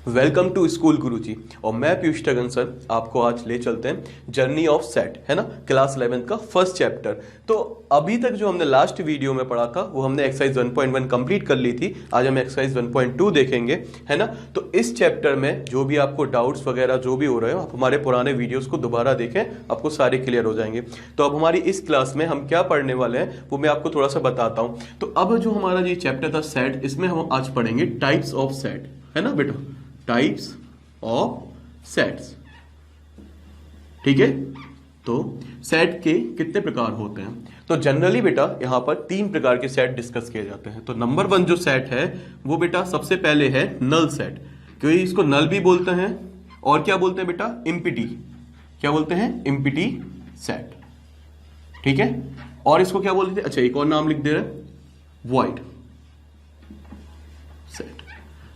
Welcome to school गुरुजी। और मैं Piyush ठगन sir आपको आज ले चलते हैं जर्नी ऑफ सेट, है ना, क्लास 11 का फर्स्ट चैप्टर। तो अभी तक जो हमने लास्ट वीडियो में पढ़ा था वो हमने एक्सरसाइज 1.1 कंप्लीट कर ली थी। आज हम एक्सरसाइज 1.2 देखेंगे, है ना। तो इस चैप्टर में जो भी आपको डाउट्स वगैरह जो भी हो रहे हो, आप हमारे पुराने वीडियोस को दोबारा देखें, आपको सारे क्लियर हो जाएंगे। तो अब हमारी इस क्लास में हम क्या पढ़ने वाले हैं वो मैं आपको थोड़ा सा बताता हूँ। तो अब जो हमारा ये चैप्टर था सेट, इसमें हम आज पढ़ेंगे टाइप्स ऑफ सेट, है ना बेटा, टाइप्स ऑफ सेट्स। ठीक है, तो सेट के कितने प्रकार होते हैं? तो जनरली बेटा यहां पर 3 प्रकार के सेट डिस्कस किए जाते हैं। तो नंबर 1 जो सेट है वो बेटा सबसे पहले है नल सेट, क्योंकि इसको नल भी बोलते हैं और क्या बोलते हैं बेटा, इम्पिटी। क्या बोलते हैं? Empty set. ठीक है, और इसको क्या बोलते हैं? अच्छा, एक और नाम लिख दे रहे हैं, वॉइड सेट।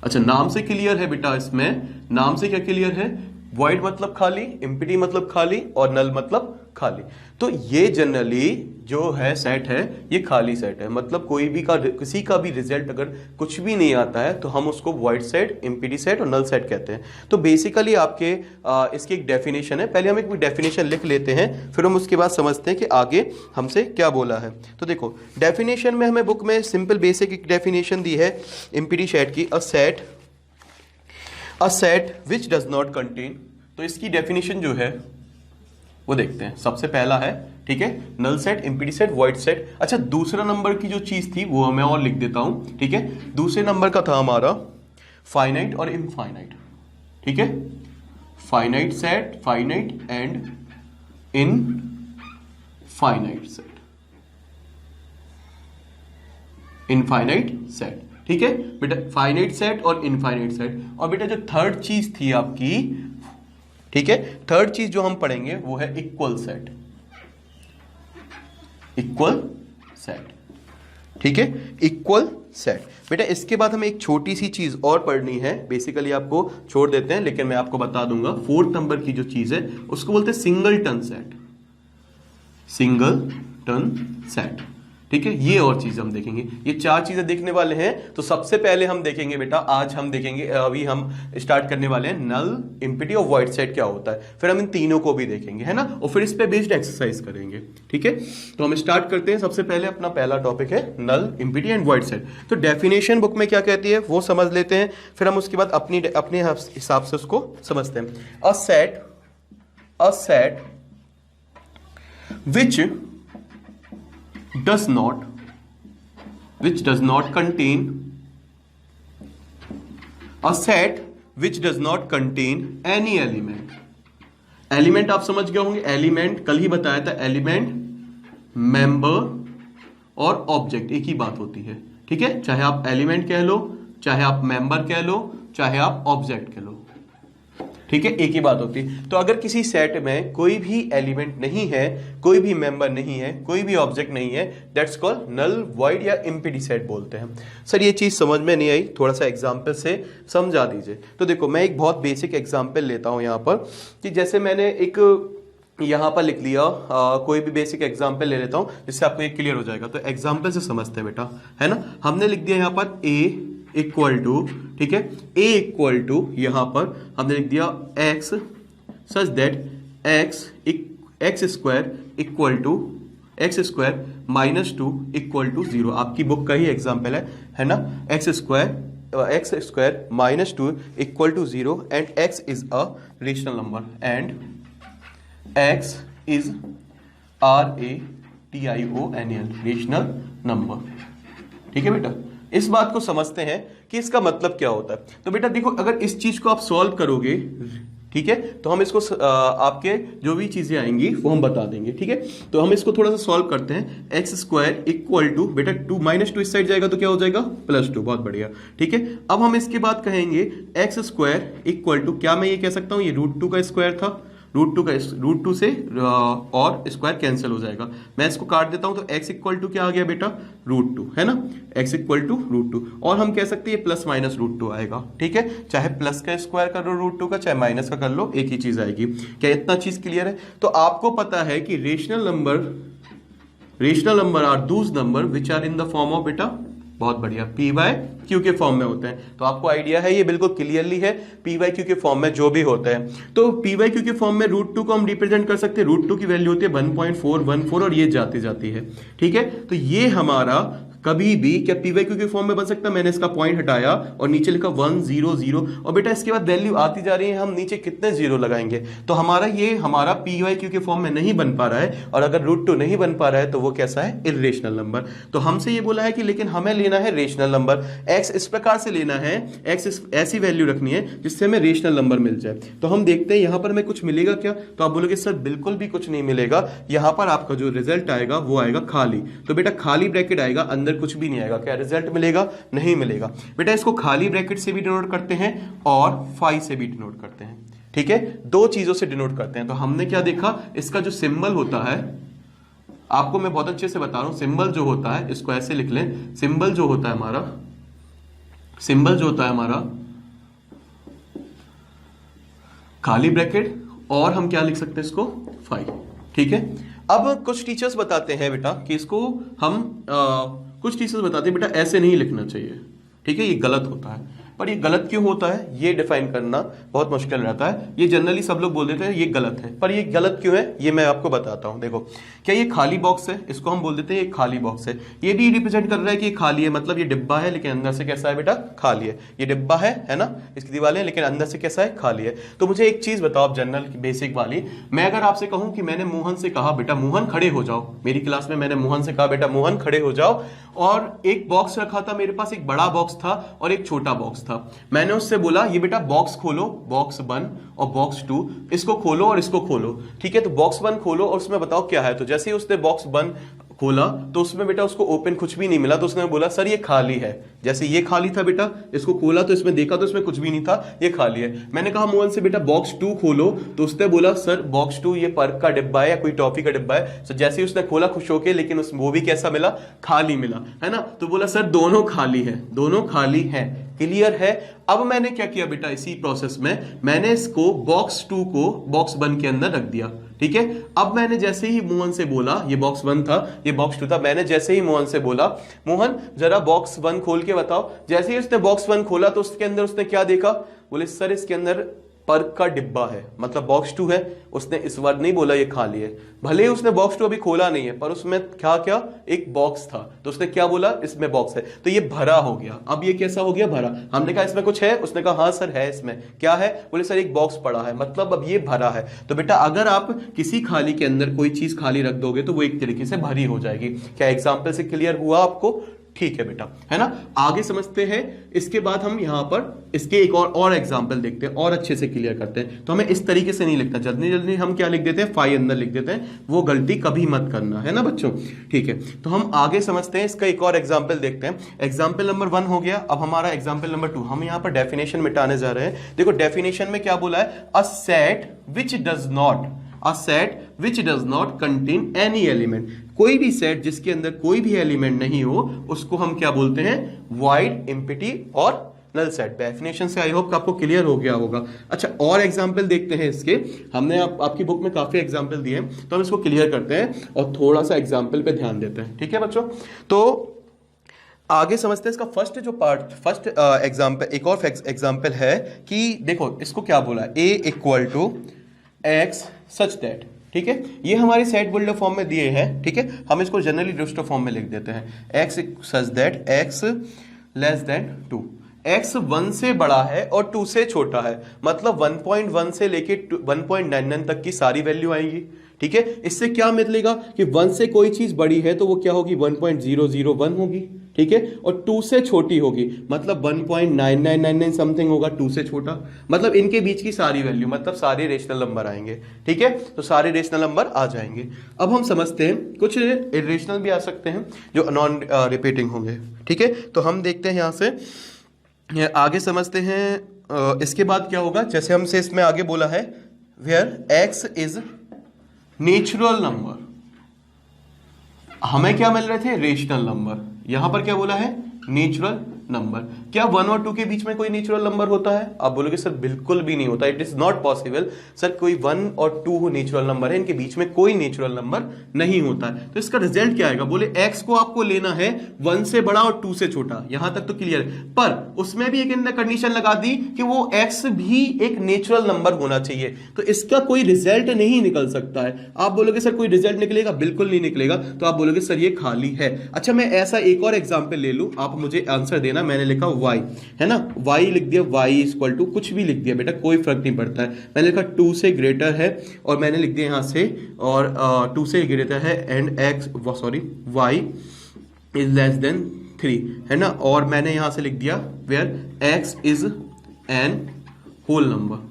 अच्छा, नाम से क्लियर है बेटा, इसमें नाम से क्या क्लियर है? वॉइड मतलब खाली, इम्पिटी मतलब खाली और नल मतलब खाली। तो ये जनरली जो है सेट है ये खाली सेट है, मतलब कोई भी का किसी का भी रिजल्ट अगर कुछ भी नहीं आता है तो हम उसको वॉइड सेट, इम्पिटी सेट और नल सेट कहते हैं। तो बेसिकली आपके इसकी एक डेफिनेशन है, पहले हम एक डेफिनेशन लिख लेते हैं, फिर हम उसके बाद समझते हैं कि आगे हमसे क्या बोला है। तो देखो डेफिनेशन में हमें बुक में सिंपल बेसिक एक डेफिनेशन दी है इम्पिटी सेट की, अ set which does not contain. तो इसकी डेफिनेशन जो है वो देखते हैं। सबसे पहला है, ठीक है, null set, empty set, void set. अच्छा, दूसरा नंबर की जो चीज थी वो मैं और लिख देता हूं। ठीक है, दूसरे नंबर का था हमारा फाइनाइट और इनफाइनाइट। ठीक है, finite set, finite and infinite set, infinite set. ठीक है बेटा, फाइनाइट सेट और इनफाइनाइट सेट। और बेटा जो थर्ड चीज थी आपकी, ठीक है, थर्ड चीज जो हम पढ़ेंगे वो है इक्वल सेट, इक्वल सेट। ठीक है, इक्वल सेट। बेटा इसके बाद हमें एक छोटी सी चीज और पढ़नी है, बेसिकली आपको छोड़ देते हैं लेकिन मैं आपको बता दूंगा। 4th नंबर की जो चीज है उसको बोलते हैं singleton set, singleton set. ठीक है, ये और चीज हम देखेंगे, ये 4 चीजें देखने वाले हैं। तो सबसे पहले हम देखेंगे बेटा, आज हम देखेंगे, अभी हम स्टार्ट करने वाले हैं नल, इम्पिटी और वॉइड सेट क्या होता है, फिर हम इन तीनों को भी देखेंगे, है ना, और फिर इस पे बेस्ड एक्सरसाइज करेंगे। ठीक है, तो हम स्टार्ट करते हैं। सबसे पहले अपना पहला टॉपिक है नल, इम्पिटी एंड वॉइड सेट। तो डेफिनेशन बुक में क्या कहती है वो समझ लेते हैं, फिर हम उसके बाद अपने हिसाब से उसको समझते हैं। A set which does not contain, a set which does not contain any element। Element आप समझ गए होंगे, एलिमेंट कल ही बताया था, एलिमेंट, मेंबर और ऑब्जेक्ट एक ही बात होती है। ठीक है, चाहे आप एलिमेंट कह लो, चाहे आप मेंबर कह लो, चाहे आप ऑब्जेक्ट कह लो, ठीक है, एक ही बात होती है। तो अगर किसी सेट में कोई भी एलिमेंट नहीं है, कोई भी मेंबर नहीं है, कोई भी ऑब्जेक्ट नहीं है, दैट्स कॉल्ड नल, वॉइड या इम्पिटी सेट बोलते हैं। सर ये चीज समझ में नहीं आई, थोड़ा सा एग्जांपल से समझा दीजिए। तो देखो मैं एक बहुत बेसिक एग्जांपल लेता हूं यहां पर, कि जैसे मैंने एक यहां पर लिख लिया, कोई भी बेसिक एग्जांपल ले लेता हूं जिससे आपको एक क्लियर हो जाएगा। तो एग्जांपल से समझते हैं बेटा, है ना। हमने लिख दिया यहां पर ए इक्वल टू, ठीक है, a इक्वल टू यहां पर हमने लिख दिया x such that x square equal to x square minus 2 equal to 0। आपकी बुक का ही एग्जाम्पल है ना, x square minus 2 equal to 0 and x is a rational number and x is RATIONAL, rational number. ठीक है बेटा, इस बात को समझते हैं कि इसका मतलब क्या होता है। तो बेटा देखो, अगर इस चीज को आप सॉल्व करोगे, ठीक है, तो हम इसको आपके जो भी चीजें आएंगी वो हम बता देंगे। ठीक है, तो हम इसको थोड़ा सा सॉल्व करते हैं। एक्स स्क्वायर इक्वल टू बेटा 2 माइनस 2 इस साइड जाएगा तो क्या हो जाएगा, +2। बहुत बढ़िया। ठीक है, अब हम इसके बाद कहेंगे एक्स स्क्वायर इक्वल टू, क्या मैं ये कह सकता हूं ये √2 का स्क्वायर था, √2 से और स्क्वायर कैंसिल हो जाएगा। मैं इसको काट देता हूं तो x इक्वल टू क्या आ गया बेटा, √2, है ना, x इक्वल टू √2। और हम कह सकते हैं प्लस माइनस √2 आएगा। ठीक है, चाहे प्लस का स्क्वायर कर लो √2 का, चाहे माइनस का कर लो, एक ही चीज आएगी। क्या इतना चीज क्लियर है? तो आपको पता है कि rational number are those number which are in the form of बेटा, बहुत बढ़िया, p/q। क्यू के फॉर्म में होते हैं। तो आपको आइडिया है, ये बिल्कुल क्लियरली है पी वाई क्यू के फॉर्म में जो भी होता है। तो पी वाई क्यू के फॉर्म में √2 को हम रिप्रेजेंट कर सकते हैं। √2 की वैल्यू होती है 1.414 और ये जाती जाती है। ठीक है, तो ये हमारा कभी भी क्या पी वाई क्यू के फॉर्म में बन सकता है। मैंने इसका पॉइंट हटाया और नीचे लिखा 1 0 0 और बेटा इसके बाद वैल्यू आती जा रही है, हम नीचे कितने जीरो लगाएंगे। तो हमारा पी वाई क्यू के फॉर्म में नहीं बन पा रहा है, और अगर √2 नहीं बन पा रहा है तो वो कैसा है, इर्रेशनल नंबर। तो हमसे ये बोला है कि लेकिन हमें लेना है रेशनल नंबर। एक्स इस प्रकार से लेना है, एक्स ऐसी वैल्यू रखनी है जिससे हमें रेशनल नंबर मिल जाए। तो हम देखते हैं यहां पर हमें कुछ मिलेगा क्या। तो आप बोलोगे सर बिल्कुल भी कुछ नहीं मिलेगा, यहां पर आपका जो रिजल्ट आएगा वो आएगा खाली। तो बेटा खाली ब्रैकेट आएगा, अंदर कुछ भी नहीं आएगा। क्या रिजल्ट मिलेगा, नहीं मिलेगा। बेटा इसको खाली ब्रैकेट से भी डिनोट करते हैं और फाई से भी डिनोट करते हैं। ठीक है, दो चीजों से डिनोट करते हैं। तो हमने क्या देखा, इसका जो सिंबल होता है, आपको मैं बहुत अच्छे से बता रहा हूं, सिंबल जो होता है इसको ऐसे लिख लें। सिंबल जो होता है हमारा खाली ब्रैकेट, और हम क्या लिख सकते हैं इसको, फाई। ठीक है, अब कुछ टीचर्स बताते हैं बेटा कि इसको हम कुछ टीचर्स बताते हैं बेटा ऐसे नहीं लिखना चाहिए। ठीक है, ये गलत होता है। पर ये गलत क्यों होता है ये डिफाइन करना बहुत मुश्किल रहता है। ये जनरली सब लोग बोल देते हैं ये गलत है, पर ये गलत क्यों है ये मैं आपको बताता हूं। देखो, क्या ये खाली बॉक्स है, इसको हम बोल देते हैं ये खाली बॉक्स है। ये भी रिप्रेजेंट कर रहा है कि ये खाली है, मतलब ये डिब्बा है लेकिन अंदर से कैसा है बेटा, खाली है। ये डिब्बा है ना, इसकी दीवारें, लेकिन अंदर से कैसा है, खाली है। तो मुझे एक चीज बताओ आप जनरल बेसिक वाली, मैं अगर आपसे कहूं कि मैंने मोहन से कहा बेटा मोहन खड़े हो जाओ, मेरी क्लास में मैंने मोहन से कहा बेटा मोहन खड़े हो जाओ, और एक बॉक्स रखा था मेरे पास, एक बड़ा बॉक्स था और एक छोटा बॉक्स था। मैंने उससे बोला ये बेटा बॉक्स खोलो, बॉक्स 1 और बॉक्स 2, इसको खोलो और इसको खोलो। ठीक है, तो बॉक्स 1 खोलो और उसमें बताओ क्या है। तो जैसे ही उसने बॉक्स 1 खोला तो उसमें बेटा उसको ओपन कुछ भी नहीं मिला, तो उसने बोला सर ये खाली है। जैसे ये खाली था बेटा, इसको खोला तो इसमें देखा तो इसमें कुछ भी नहीं था, ये खाली है। मैंने कहा मोहन से बेटा बॉक्स 2 खोलो, तो उसने बोला सर बॉक्स 2 ये पर्क का डिब्बा है या कोई टॉफी का डिब्बा है। तो जैसे ही उसने खोला खुश होके, लेकिन वो भी कैसा मिला, खाली मिला, है ना। तो बोला सर दोनों खाली है, दोनों खाली है। क्लियर है। अब मैंने क्या किया बेटा, इसी प्रोसेस में मैंने इसको बॉक्स 2 को बॉक्स 1 के अंदर रख दिया। ठीक है, अब मैंने जैसे ही मोहन से बोला, ये बॉक्स 1 था ये बॉक्स 2 था, मैंने जैसे ही मोहन से बोला मोहन जरा बॉक्स 1 खोल के बताओ, जैसे ही उसने बॉक्स 1 खोला तो उसके अंदर उसने क्या देखा, बोले सर इसके अंदर पर्क का डिब्बा है, मतलब बॉक्स 2 है। उसने इस बार नहीं बोला ये खाली है, भले ही उसने बॉक्स 2 अभी खोला नहीं है, पर उसमें क्या एक बॉक्स था, तो उसने क्या बोला इसमें बॉक्स है, तो ये भरा हो गया। अब ये कैसा हो गया, भरा। हमने कहा इसमें कुछ है, उसने कहा हाँ सर है, इसमें क्या है, बोले सर एक बॉक्स पड़ा है, मतलब अब ये भरा है। तो बेटा अगर आप किसी खाली के अंदर कोई चीज खाली रख दोगे तो वो एक तरीके से भरी हो जाएगी। क्या एग्जाम्पल से क्लियर हुआ आपको? ठीक है बेटा, है ना। आगे समझते हैं। इसके बाद हम यहां पर इसके एक और एग्जांपल देखते हैं और अच्छे से क्लियर करते हैं। तो हमें इस तरीके से नहीं लिखना, जल्दी जल्दी हम क्या लिख देते हैं, फाई अंदर लिख देते हैं, वो गलती कभी मत करना, है ना बच्चों। ठीक है, तो हम आगे समझते हैं, इसका एक और एग्जांपल देखते हैं। एग्जांपल नंबर 1 हो गया, अब हमारा एग्जांपल नंबर 2। हम यहां पर डेफिनेशन मिटाने जा रहे हैं। देखो डेफिनेशन में क्या बोला है, a set which does not contain any element. कोई भी सेट जिसके अंदर कोई भी एलिमेंट नहीं हो उसको हम क्या बोलते हैं, वॉइड, एम्प्टी और नल सेट। डेफिनेशन से आई होप आपको क्लियर हो गया होगा। अच्छा, और एग्जांपल देखते हैं इसके। हमने आपकी बुक में काफी एग्जांपल दिए हैं, तो हम इसको क्लियर करते हैं और थोड़ा सा एग्जांपल पे ध्यान देते हैं। ठीक है बच्चों, तो आगे समझते हैं इसका फर्स्ट एग्जांपल। एक और एग्जांपल है कि देखो इसको क्या बोला है, a equal to x such that. ठीक है, ये हमारे सेट बिल्डर फॉर्म में दिए हैं। ठीक है, हम इसको जनरली रिस्टर फॉर्म में लिख देते हैं, x such that x less than 2। x 1 से बड़ा है और 2 से छोटा है, मतलब 1.1 से लेके 1.99 तक की सारी वैल्यू आएंगी। ठीक है, इससे क्या मिलेगा कि 1 से कोई चीज बड़ी है तो वो क्या होगी, 1.001 होगी। ठीक है, और 2 से छोटी होगी मतलब 1.9999 समथिंग होगा, 2 से छोटा, मतलब इनके बीच की सारी वैल्यू, मतलब सारे रेशनल नंबर आएंगे। ठीक है, तो सारे रेशनल नंबर आ जाएंगे। अब हम समझते हैं, कुछ इरेशनल भी आ सकते हैं जो नॉन रिपीटिंग होंगे। ठीक है, तो हम देखते हैं यहां से आगे समझते हैं। इसके बाद क्या होगा, जैसे हमसे इसमें आगे बोला है where x is natural number, हमें क्या मिल रहे थे, रेशनल नंबर। यहां पर क्या बोला है, नेचुरल नंबर। क्या 1 और 2 के बीच में कोई नेचुरल नंबर होता है? आप बोलोगे सर बिल्कुल भी नहीं होता, it is not possible. Sir कोई 1 और 2 नेचुरल नंबर है, इनके बीच में कोई नेचुरल नंबर नहीं होता है। तो इसका रिजल्ट क्या आएगा? बोले x को आपको लेना है 1 से बड़ा और 2 से छोटा, यहां तक तो क्लियर है, पर उसमें भी एक इनने कंडीशन लगा दी कि वो x भी एक नेचुरल नंबर होना चाहिए, तो इसका कोई रिजल्ट नहीं निकल सकता है। आप बोलोगे सर कोई रिजल्ट निकलेगा? बिल्कुल नहीं निकलेगा। तो आप बोलोगे सर ये खाली है। अच्छा मैं ऐसा एक और एग्जांपल ले लूं, आप मुझे आंसर देना। मैंने लिखा y, है ना, y लिख दिया, y इक्वल टू कुछ भी लिख दिया बेटा, कोई फर्क नहीं पड़ता है। मैंने लिखा 2 से ग्रेटर है, और मैंने लिख दिया यहां से, और 2 से ग्रेटर है and y is less than 3, है ना, और मैंने यहां से लिख दिया where x is an whole number.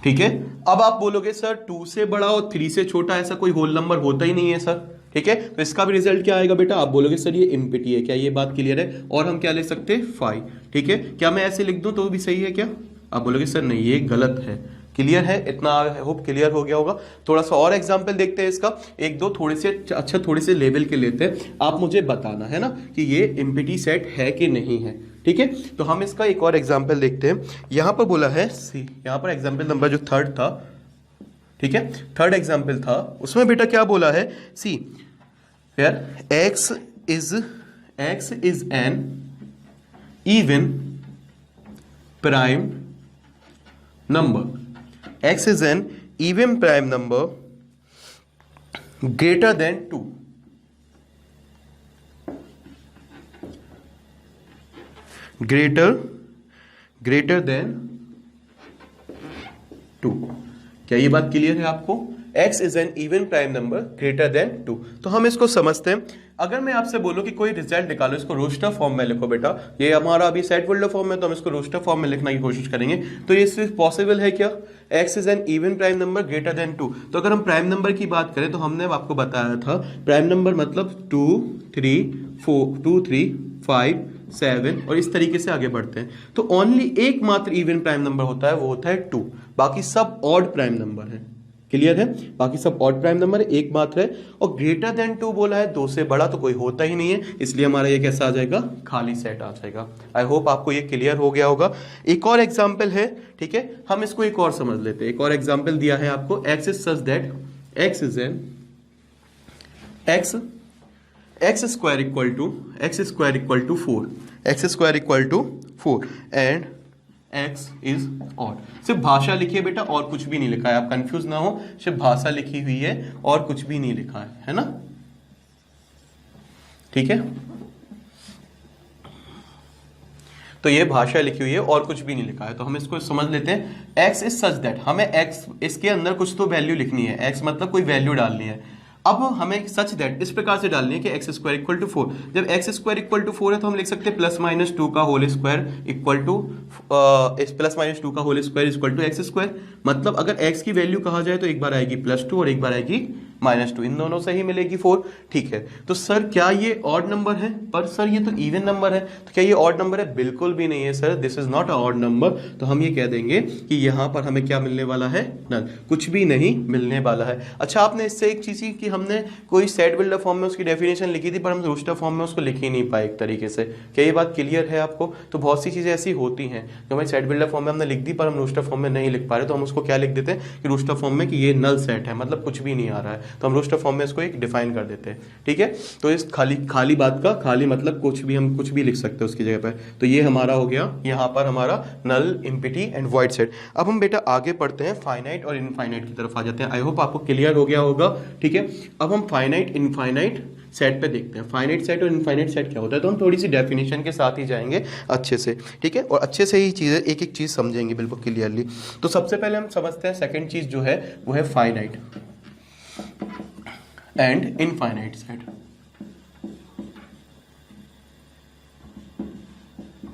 ठीक है, अब आप बोलोगे सर 2 से बड़ा और 3 से छोटा ऐसा कोई होल नंबर होता ही नहीं है सर। ठीक है, तो इसका भी रिजल्ट क्या आएगा बेटा? आप बोलोगे सर ये इम्पिटी है। क्या ये बात क्लियर है? और हम क्या लिख सकते हैं? 5। ठीक है, क्या मैं ऐसे लिख दूं तो भी सही है क्या? आप बोलोगे सर नहीं ये गलत है। क्लियर है? इतना होप क्लियर हो गया होगा। थोड़ा सा और एग्जांपल देखते हैं इसका, एक दो थोड़े से अच्छा थोड़े से लेवल के लेते हैं, आप मुझे बताना है ना कि ये इम्पिटी सेट है कि नहीं है। ठीक है, तो हम इसका एक और एग्जांपल देखते हैं। यहां पर बोला है सी, यहां पर एग्जांपल नंबर जो 3rd था, ठीक है, 3rd एग्जांपल था, उसमें बेटा क्या बोला है? See where x is an even prime number, x is an even prime number greater than 2. Greater than 2। क्या ये बात क्लियर है आपको? x is an even prime number greater than 2। तो हम इसको समझते हैं। अगर मैं आपसे बोलूं कि कोई रिजल्ट निकालो, इसको रोस्टर फॉर्म में लिखो बेटा, ये हमारा अभी सेट बिल्डर फॉर्म में, तो हम इसको रोस्टर फॉर्म में लिखने की कोशिश करेंगे। तो ये सिर्फ पॉसिबल है क्या? x is an even prime number greater than 2। तो अगर हम प्राइम नंबर की बात करें तो हमने आपको बताया था प्राइम नंबर मतलब 2 3 5 7 और इस तरीके से आगे बढ़ते हैं। तो ओनली एकमात्र इवन प्राइम नंबर होता है, वो होता है 2। बाकी सब ऑड प्राइम नंबर है। क्लियर है? बाकी सब ऑड प्राइम नंबर है, एक मात्र है। और ग्रेटर देन 2 बोला है, 2 से बड़ा तो कोई होता ही नहीं है, इसलिए हमारा ये कैसा आ जाएगा? खाली सेट आ जाएगा। आई होप आपको ये क्लियर हो गया होगा। एक और एग्जांपल है, ठीक है, हम इसको एक और समझ लेते हैं। एक और एग्जांपल दिया है आपको, x is such that x is an x square equal to 4, x square equal to 4 and x is odd. सिर्फ भाषा लिखी है बेटा, और कुछ भी नहीं लिखा है, आप कंफ्यूज ना हो, सिर्फ भाषा लिखी हुई है और कुछ भी नहीं लिखा है ना? ठीक है, तो ये भाषा लिखी हुई है और कुछ भी नहीं लिखा है। तो हम इसको समझ लेते हैं। x इज सच दैट, हमें x इसके अंदर कुछ तो वैल्यू लिखनी है, x मतलब कोई वैल्यू डालनी है। अब हमें सच दैट इस प्रकार से डालनी है कि x स्क्वायर इक्वल टू 4। जब x स्क्वायर इक्वल टू 4 है तो हम लिख सकते हैं प्लस माइनस 2 का whole square equal to x square. मतलब अगर x की वैल्यू कहा जाए तो एक बार आएगी +2 और एक बार आएगी -2, इन दोनों से ही मिलेगी 4। ठीक है, तो सर क्या ये ऑड नंबर है? पर सर ये तो इवन नंबर है, तो क्या ये ऑड नंबर है? बिल्कुल भी नहीं है sir, this is not a odd number. तो हम ये कह देंगे कि यहां पर हमें क्या मिलने वाला है? नल, कुछ भी नहीं मिलने वाला है। अच्छा, आपने इससे एक चीज की, हमने कोई सेट बिल्डर फॉर्म में उसकी डेफिनेशन लिखी थी, पर हम रोस्टर फॉर्म में उसको लिख ही नहीं पाए एक तरीके से। क्या ये बात क्लियर है आपको? तो बहुत सी चीजें ऐसी होती हैं जो हमें सेट बिल्डर फॉर्म में हमने लिख दी, पर हम रोस्टर फॉर्म में नहीं लिख पा रहे, तो हम उसको क्या लिख देते हैं कि रोस्टर फॉर्म में कि ये नल सेट है, मतलब कुछ भी नहीं आ रहा है, तो हम रोस्टर फॉर्म में इसको एक डिफाइन कर देते हैं। ठीक है, तो इस खाली बात का खाली मतलब कुछ भी, हम कुछ भी लिख सकते हैं उसकी जगह पर। तो ये हमारा हो गया यहाँ पर हमारा नल, इम्पिटी एंड वॉइड सेट। अब हम बेटा आगे पढ़ते हैं, फाइनाइट और इनफाइनाइट की तरफ आ जाते हैं। आई होप आपको क्लियर हो गया होगा। ठीक है, अब हम फाइनाइट इनफाइनाइट सेट पे देखते हैं। फाइनाइट सेट और इनफाइनाइट सेट क्या होता है, तो हम थोड़ी सी डेफिनेशन के साथ ही जाएंगे अच्छे से। ठीक है, और अच्छे से ही चीजें एक एक चीज समझेंगे बिल्कुल क्लियरली। तो सबसे पहले हम समझते हैं सेकंड चीज जो है वो है फाइनाइट एंड इनफाइनाइट सेट।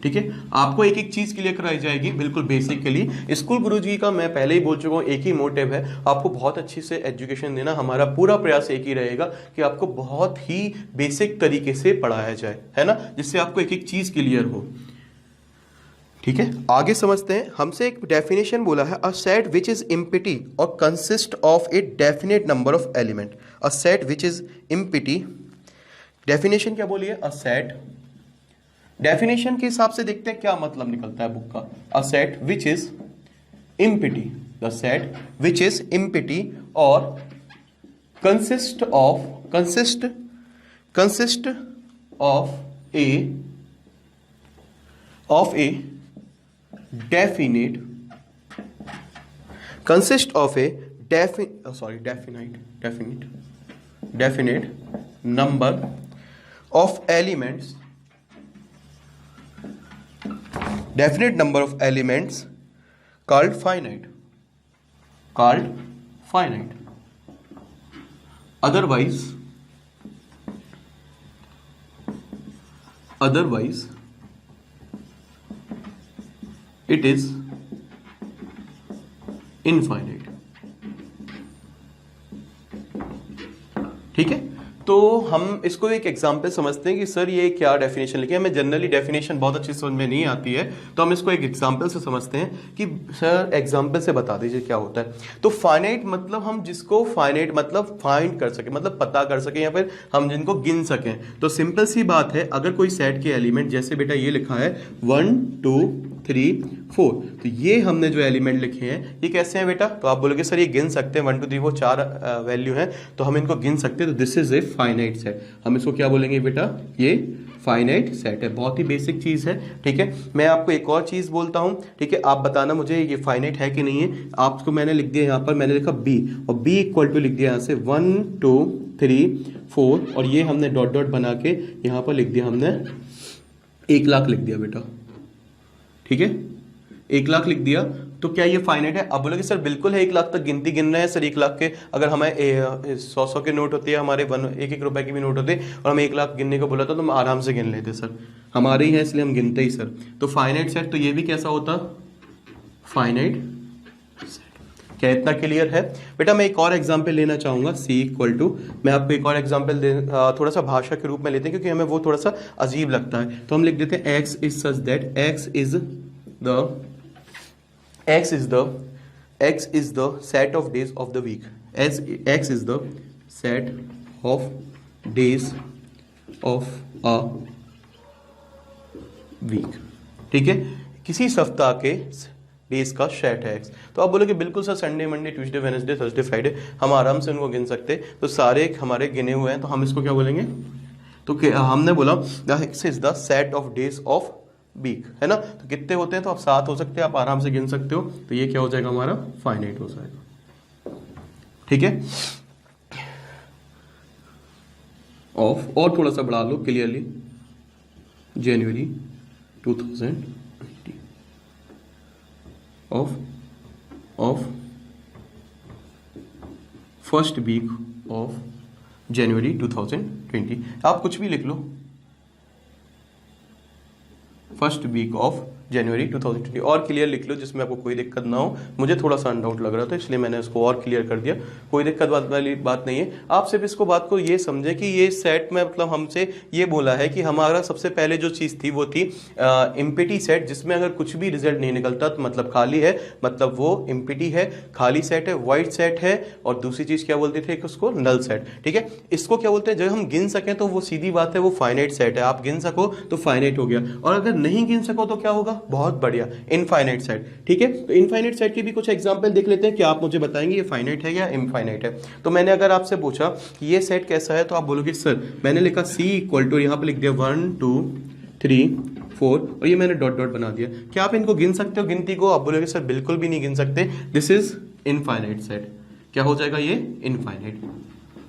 ठीक है, आपको एक एक चीज क्लियर कराई जाएगी बिल्कुल बेसिकली। स्कूल गुरुजी का मैं पहले ही बोल चुका हूं, एक ही मोटिव है, आपको बहुत अच्छी से एजुकेशन देना। हमारा पूरा प्रयास एक ही रहेगा कि आपको बहुत ही बेसिक तरीके से पढ़ाया जाए, है ना, जिससे आपको एक एक चीज क्लियर हो। ठीक है, आगे समझते हैं। हमसे एक डेफिनेशन बोला है, a set which is empty और consist of a definite number of element. A set which is empty definition क्या बोलिए, अ सेट, डेफिनेशन के हिसाब से देखते हैं क्या मतलब निकलता है बुक का, a set which is empty, the set which is empty और consist of a definite consist of a definite number of elements, called finite, otherwise it is infinite. ठीक है, तो हम इसको एक एग्जाम्पल समझते हैं कि सर ये क्या डेफिनेशन लिखी है। हमें जनरली डेफिनेशन बहुत अच्छी समझ में नहीं आती है, तो हम इसको एक एग्जाम्पल से समझते हैं कि सर एग्जाम्पल से बता दीजिए क्या होता है। तो फाइनाइट मतलब हम जिसको फाइनाइट मतलब फाइंड कर सके, मतलब पता कर सके या फिर हम जिनको गिन सकें। तो सिंपल सी बात है, अगर कोई सेट के एलिमेंट जैसे बेटा ये लिखा है 1 2 3 4, तो ये हमने जो एलिमेंट लिखे हैं ये कैसे हैं बेटा, तो आप बोलोगे सर ये गिन सकते हैं 1 2 3 4 4 वैल्यू हैं तो हम इनको गिन सकते हैं, तो this is a finite set. हम इसको क्या बोलेंगे बेटा, ये फाइनाइट सेट है। बहुत ही बेसिक चीज है। ठीक है, मैं आपको एक और चीज बोलता हूं, ठीक है, आप बताना मुझे ये फाइनाइट है कि नहीं है। आपको मैंने लिख दिया, यहाँ पर मैंने लिखा बी और बी इक्वल टू लिख दिया यहाँ से 1 2 3 4 और ये हमने डॉट डॉट बना के यहाँ पर लिख दिया, हमने 1 लाख लिख दिया बेटा। ठीक है, 1 लाख लिख दिया, तो क्या ये फाइनाइट है? अब बोलोगे सर बिल्कुल है, 1 लाख तक गिनती गिन रहे हैं सर। 1 लाख के अगर हमें 100 के नोट होते हैं, हमारे 1 रुपए के भी नोट होते और हमें 1 लाख गिनने को बोला था तो हम आराम से गिन लेते सर, हमारे ही है इसलिए हम गिनते ही सर। तो फाइनाइट सेट, तो ये भी कैसा होता, फाइनाइट सेट। क्या इतना क्लियर है बेटा? मैं एक और एग्जाम्पल लेना चाहूंगा, C इक्वल टू, मैं आपको एक और एग्जाम्पल थोड़ा सा भाषा के रूप में लेते हैं क्योंकि हमें वो थोड़ा सा अजीब लगता है। तो हम लिख देते हैं x is such that x is the set of days of the week, as x is the set of days of a week। ठीक है, किसी सप्ताह के डेज का सेट है x। तो आप बोलोगे बिल्कुल sir Sunday Monday Tuesday Wednesday Thursday Friday हम आराम से उनको गिन सकते, तो सारे हमारे गिने हुए हैं, तो हम इसको क्या बोलेंगे, तो हमने बोला x is the set of days of week, है ना। तो कितने होते हैं, तो आप 7 हो सकते हैं, आप आराम से गिन सकते हो, तो ये क्या हो जाएगा हमारा, फाइनाइट हो जाएगा। ठीक है, ऑफ और थोड़ा सा बढ़ा लो clearly, January 2020 of first week of January 2020। आप कुछ भी लिख लो, फर्स्ट वीक ऑफ जनवरी 2020 और क्लियर लिख लो जिसमें आपको कोई दिक्कत ना हो। मुझे थोड़ा सा अनडाउट लग रहा था इसलिए मैंने इसको और क्लियर कर दिया, कोई दिक्कत वाली बात नहीं है। आप सिर्फ इसको बात को ये समझे कि ये सेट में मतलब हमसे ये बोला है कि हमारा सबसे पहले जो चीज़ थी वो थी इम्पिटी सेट, जिसमें अगर कुछ भी रिजल्ट नहीं निकलता तो मतलब खाली है, मतलब वो इम्पिटी है, खाली सेट है, वाइड सेट है। और दूसरी चीज़ क्या बोलते थे, उसको नल सेट। ठीक है, इसको क्या बोलते हैं, जब हम गिन सकें तो वो सीधी बात है वो फाइनाइट सेट है, आप गिन सको तो फाइनाइट हो गया, और अगर नहीं गिन सको तो क्या होगा, बहुत बढ़िया, इनफाइनाइट सेट। ठीक है, तो इनफाइनाइट सेट के भी कुछ एग्जांपल देख लेते हैं कि आप मुझे बताएंगे ये फाइनाइट है या इनफाइनाइट है। तो मैंने अगर आपसे पूछा कि ये सेट कैसा है, तो आप बोलोगे सर मैंने लिखा C इक्वल टू, यहाँ पर लिख दिया 1 2 3 4 और ये मैंने डॉट डॉट बना दिया। क्या आप इनको गिन सकते हो गिनती को? आप बोलोगे सर बिल्कुल भी नहीं गिन सकते, दिस इज इनफाइनाइट सेट। क्या हो जाएगा ये, इनफाइनाइट।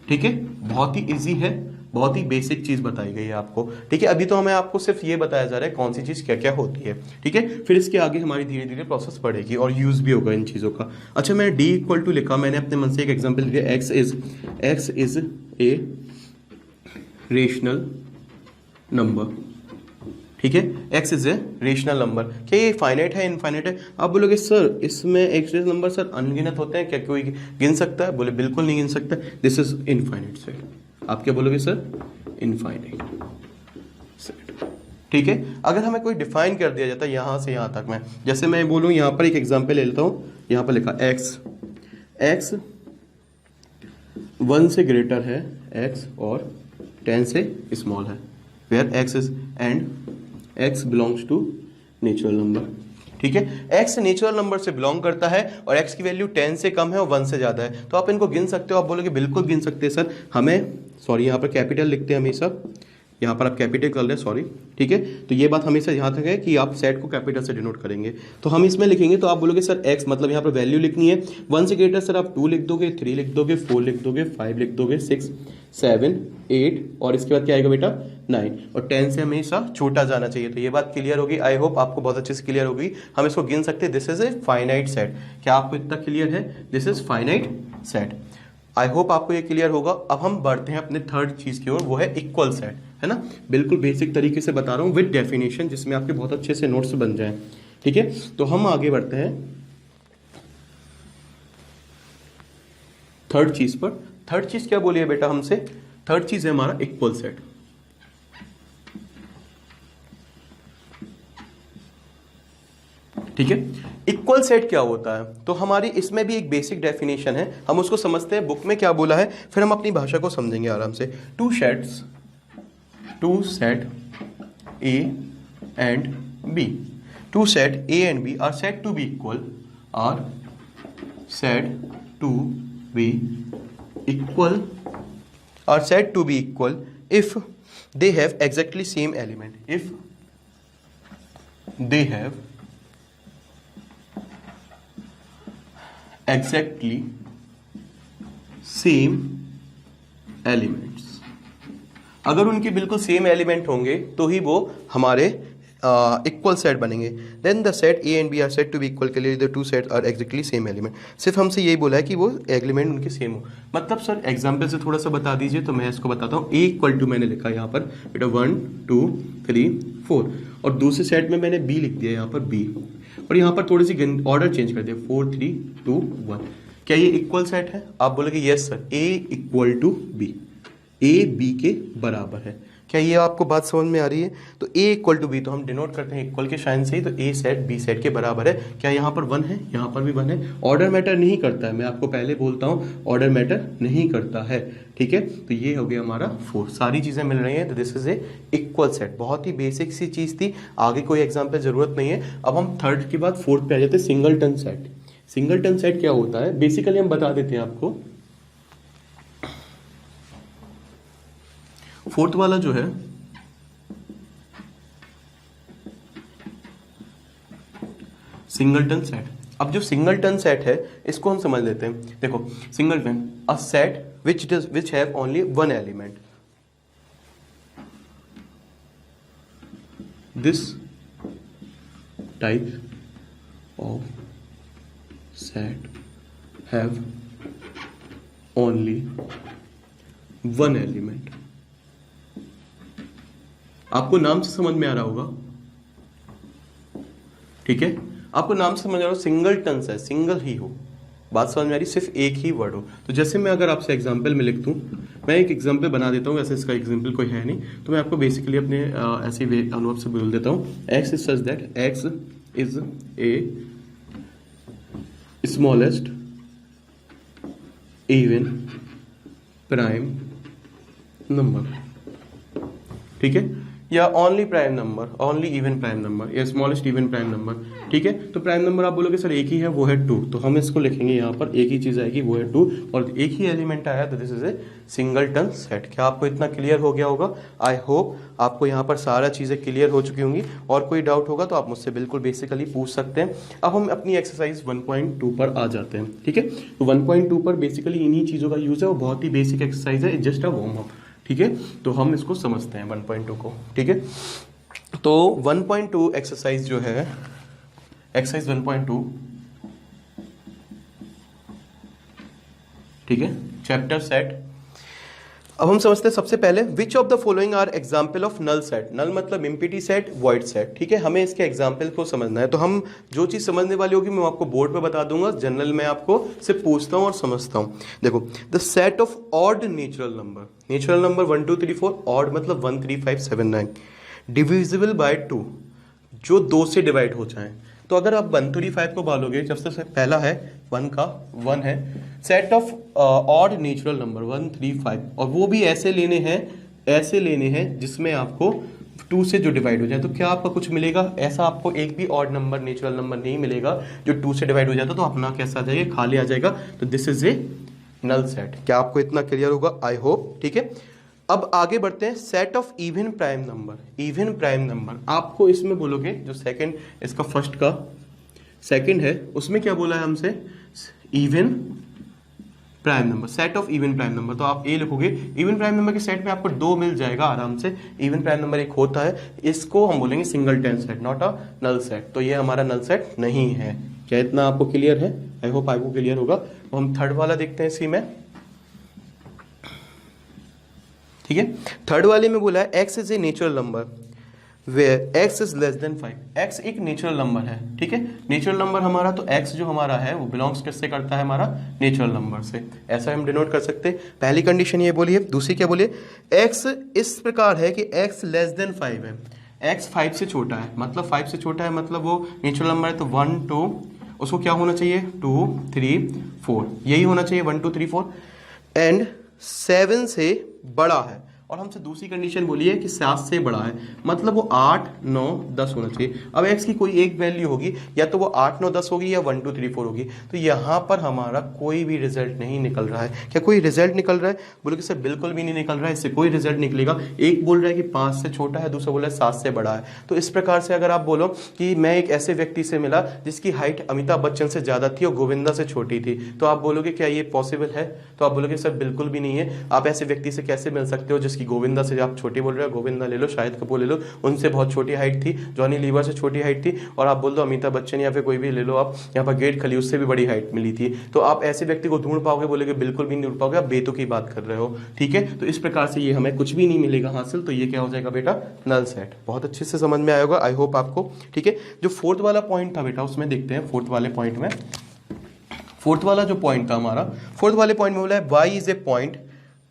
ठीक है, बहुत ही ईजी है, बहुत ही बेसिक चीज बताई गई है आपको। ठीक है, अभी तो हमें आपको सिर्फ ये बताया जा रहा है कौन सी चीज क्या क्या होती है। ठीक है, फिर इसके आगे हमारी धीरे धीरे प्रोसेस बढ़ेगी और यूज भी होगा इन चीजों का। अच्छा, मैंने D इक्वल टू लिखा, मैंने अपने मन से एक एग्जांपल दिया, x is a rational number. ठीक है, x is a rational number. क्या ये फाइनाइट है, इनफाइनाइट है? आप बोलोगे सर इसमें एक्स रेशनल नंबर सर अनगिनत होते हैं, क्या कोई गिन सकता है? बोले बिल्कुल नहीं गिन सकता, दिस इज इनफाइनाइट सेट। आप क्या बोलोगे सर, इनफाइनाइट सेट। ठीक है, अगर हमें कोई डिफाइन कर दिया जाता है यहां से यहां तक, मैं जैसे मैं बोलूं यहां पर एक एग्जांपल ले लेता हूं, यहां पर लिखा x 1 से ग्रेटर है, x और 10 से स्मॉल है, where x is and x belongs to natural number. ठीक है, x नेचुरल नंबर से बिलोंग करता है और x की वैल्यू 10 से कम है और 1 से ज़्यादा है, तो आप इनको गिन सकते हो। आप बोलोगे बिल्कुल गिन सकते हैं सर, हमें सॉरी यहाँ पर कैपिटल लिखते हैं हमेशा, यहाँ पर आप कैपिटल कर लें सॉरी। ठीक है, तो ये बात हमेशा यहाँ तक है कि आप सेट को कैपिटल से डिनोट करेंगे, तो हम इसमें लिखेंगे तो आप बोलोगे सर x मतलब यहाँ पर वैल्यू लिखनी है 1 से ग्रेटर, सर आप 2 लिख दोगे, 3 लिख दोगे, 4 लिख दोगे, 5 लिख दोगे, 6 7 8 और इसके बाद क्या आएगा बेटा 9, और 10 से हमेशा छोटा जाना चाहिए। तो ये बात क्लियर होगी, आई होप आपको बहुत अच्छे से क्लियर होगी। हम इसको गिन सकते हैं, this is a finite set. क्या आपको इतना क्लियर है? This is finite set. I hope आपको ये क्लियर होगा। अब हम बढ़ते हैं अपने थर्ड चीज की ओर, वो है इक्वल सेट, है ना। बिल्कुल बेसिक तरीके से बता रहा हूँ विद डेफिनेशन, जिसमें आपके बहुत अच्छे से नोट्स बन जाएं। ठीक है, तो हम आगे बढ़ते हैं थर्ड चीज पर। थर्ड चीज क्या बोली है बेटा हमसे? थर्ड चीज है हमारा इक्वल सेट। ठीक है, इक्वल सेट क्या होता है? तो हमारी इसमें भी एक बेसिक डेफिनेशन है, हम उसको समझते हैं बुक में क्या बोला है, फिर हम अपनी भाषा को समझेंगे आराम से। Two set A and B, two set A and B are said to be equal, are said to be equal, are said to be equal if they have exactly same element, if they have exactly same elements। अगर उनके बिल्कुल same element होंगे तो ही वो हमारे equal set बनेंगे। Then the set A and B are set to B equal के लिए the two set are exactly same element. सिर्फ हमसे यही बोला है कि वो एलिमेंट उनके सेम हो। मतलब सर एग्जांपल से थोड़ा सा बता दीजिए, तो मैं इसको बताता हूँ। ए इक्वल टू मैंने लिखा यहाँ पर बेटा 1 2 3 4, और दूसरे सेट में मैंने बी लिख दिया यहाँ पर बी, और यहाँ पर थोड़ी सी ऑर्डर चेंज कर दिया 4 3 2 1। क्या ये इक्वल सेट है? आप बोलोगे yes sir, A equal to B, A B के बराबर है। क्या ये आपको बात समझ में आ रही है? तो ए इक्वल टू बी तो हम डिनोट करते हैं इक्वल के साइन से ही, तो ए सेट बी सेट के बराबर है। क्या यहाँ पर 1 है, यहाँ पर भी 1 है। ऑर्डर मैटर नहीं करता है, मैं आपको पहले बोलता हूँ ऑर्डर मैटर नहीं करता है। ठीक है, तो ये हो गया हमारा 4, सारी चीजें मिल रही हैं, तो this is A equal set. बहुत ही बेसिक सी चीज थी, आगे कोई एग्जाम्पल जरूरत नहीं है। अब हम थर्ड के बाद फोर्थ पे आ जाते हैं, सिंगलटन सेट। सिंगलटन सेट क्या होता है बेसिकली हम बता देते हैं आपको। फोर्थ वाला जो है सिंगलटन सेट। अब जो सिंगलटन सेट है इसको हम समझ लेते हैं। देखो singleton, a set which have only one element. This type of set have only one element. आपको नाम से समझ में आ रहा होगा, ठीक है, आपको नाम से समझ आ रहा हो, सिंगलटन है, सिंगल ही हो, बात समझ में आ रही, सिर्फ एक ही वर्ड हो। तो जैसे मैं अगर आपसे एग्जाम्पल में लिख दूं, मैं एक एग्जाम्पल बना देता हूं, वैसे इसका एग्जाम्पल कोई है नहीं, तो मैं आपको बेसिकली अपने ऐसे अनुभव से बोल देता हूं। X is such that x is A smallest even prime number. ठीक है, या only prime number, only even prime number, या स्मॉलेस्ट इवन प्राइम नंबर। ठीक है, तो प्राइम नंबर आप बोलोगे सर एक ही है, वो है 2, तो हम इसको लिखेंगे यहाँ पर एक ही चीज आएगी, वो है 2, और एक ही एलिमेंट आया, तो this is A singleton set. क्या आपको इतना क्लियर हो गया होगा? आई होप आपको यहाँ पर सारा चीजें क्लियर हो चुकी होंगी, और कोई डाउट होगा तो आप मुझसे बिल्कुल बेसिकली पूछ सकते हैं। अब हम अपनी एक्सरसाइज 1.2 पर आ जाते हैं। ठीक है, तो 1.2 पर बेसिकली इन्हीं चीजों का यूज है, वो बहुत ही बेसिक एक्सरसाइज है, जस्ट अ वार्म अप। ठीक है, तो हम इसको समझते हैं 1.2 को। ठीक है, तो 1.2 एक्सरसाइज जो है, एक्सरसाइज 1.2, ठीक है, चैप्टर सेट। अब हम समझते हैं सबसे पहले which of the following are example of null set. Null मतलब एम्प्टी सेट, वॉइड सेट। ठीक है, हमें इसके एग्जाम्पल को समझना है, तो हम जो चीज समझने वाली होगी मैं आपको बोर्ड पे बता दूंगा, जनरल में आपको सिर्फ पूछता हूं और समझता हूं। देखो, the set of odd natural number, natural number 1 2 3 4, odd मतलब 1 3 5 7 9, डिविजिबल बाय 2, जो 2 से डिवाइड हो जाए। तो अगर आप 1 3 5 को भालोगे, जब से पहला है 1 का 1 है, set of odd natural number 1 3 5, और वो भी ऐसे लेने हैं ऐसे लेने हैं जिसमें आपको 2 से जो डिवाइड हो जाए। तो क्या आपका कुछ मिलेगा? ऐसा आपको एक भी ऑड नंबर, नेचुरल नंबर नहीं मिलेगा जो 2 से डिवाइड हो जाता, तो अपना कैसा आ जाएगा? खाली आ जाएगा। तो this is a null set. क्या आपको इतना क्लियर होगा? I hope. ठीक है, अब आगे बढ़ते हैं। Set of even prime number. Even prime number आपको इसमें बोलोगे, जो सेकंड, इसका फर्स्ट का सेकंड है, उसमें क्या बोला है हमसे? Even prime number, set of even prime number. तो आप ए लिखोगे। इवन प्राइम नंबर के सेट में आपको 2 मिल जाएगा आराम से। इवन प्राइम नंबर एक होता है, इसको हम बोलेंगे singleton set, not a null set. तो ये हमारा नल सेट नहीं है। क्या इतना आपको क्लियर है? आई होप आपको क्लियर होगा। तो हम थर्ड वाला देखते हैं इसी में। ठीक है, थर्ड वाले में बोला है x is a natural number where x is less than 5। X एक नेचुरल नंबर है। ठीक है, नेचुरल नंबर हमारा, तो एक्स जो हमारा है वो बिलोंग्स किससे करता है? हमारा नेचुरल नंबर से। ऐसा हम डिनोट कर सकते हैं। पहली कंडीशन ये बोली है। दूसरी क्या बोली? एक्स इस प्रकार है कि एक्स लेस देन 5 है। एक्स 5 से छोटा है, मतलब 5 से छोटा है मतलब वो नेचुरल नंबर है। तो 1 2, उसको क्या होना चाहिए? 2 3 4, यही होना चाहिए 1 2 3 4। एंड 7 से बड़ा है। और हमसे दूसरी कंडीशन बोली है कि 7 से बड़ा है, मतलब वो 8 9 10 होना चाहिए। अब x की कोई एक वैल्यू होगी, या तो वो 8 9 10 होगी या 1 2 3 4 होगी। तो यहाँ पर हमारा कोई भी रिजल्ट नहीं निकल रहा है। क्या कोई रिजल्ट निकल रहा है? बोले कि सर बिल्कुल भी नहीं निकल रहा है, इससे कोई रिजल्ट निकलेगा। एक बोल रहा है कि 5 से छोटा है, दूसरा बोल रहा है 7 से बड़ा है। तो इस प्रकार से अगर आप बोलो कि मैं एक ऐसे व्यक्ति से मिला जिसकी हाइट अमिताभ बच्चन से ज्यादा थी और गोविंदा से छोटी थी, तो आप बोलोगे क्या ये पॉसिबल है? तो आप बोलोगे सर बिल्कुल भी नहीं है। आप ऐसे व्यक्ति से कैसे मिल सकते हो जिसकी गोविंदा से, आप छोटी बोल रहे हो, गोविंदा ले लो, शाहिद कपूर ले लो, उनसे बहुत छोटी हाइट थी, जॉनी लीवर से छोटी हाइट थी, और आप बोल दो अमिताभ बच्चन या फिर कोई भी ले लो आप, यहाँ पर गेट खली, उससे भी बड़ी हाइट मिली थी। तो आप ऐसे व्यक्ति को ढूंढ पाओगे? बोलेगे बिल्कुल भी नहीं ढूंढ पाओगे, आप बेतुकी की बात कर रहे हो। ठीक है, तो इस प्रकार से ये हमें कुछ भी नहीं मिलेगा हासिल। तो ये क्या हो जाएगा बेटा? Null set. बहुत अच्छे से समझ में आया होगा, आई होप आपको। ठीक है, जो फोर्थ वाला पॉइंट था बेटा, उसमें देखते हैं। फोर्थ वाले पॉइंट में, फोर्थ वाला जो पॉइंट था हमारा, फोर्थ वाले पॉइंट में बोला है y is a point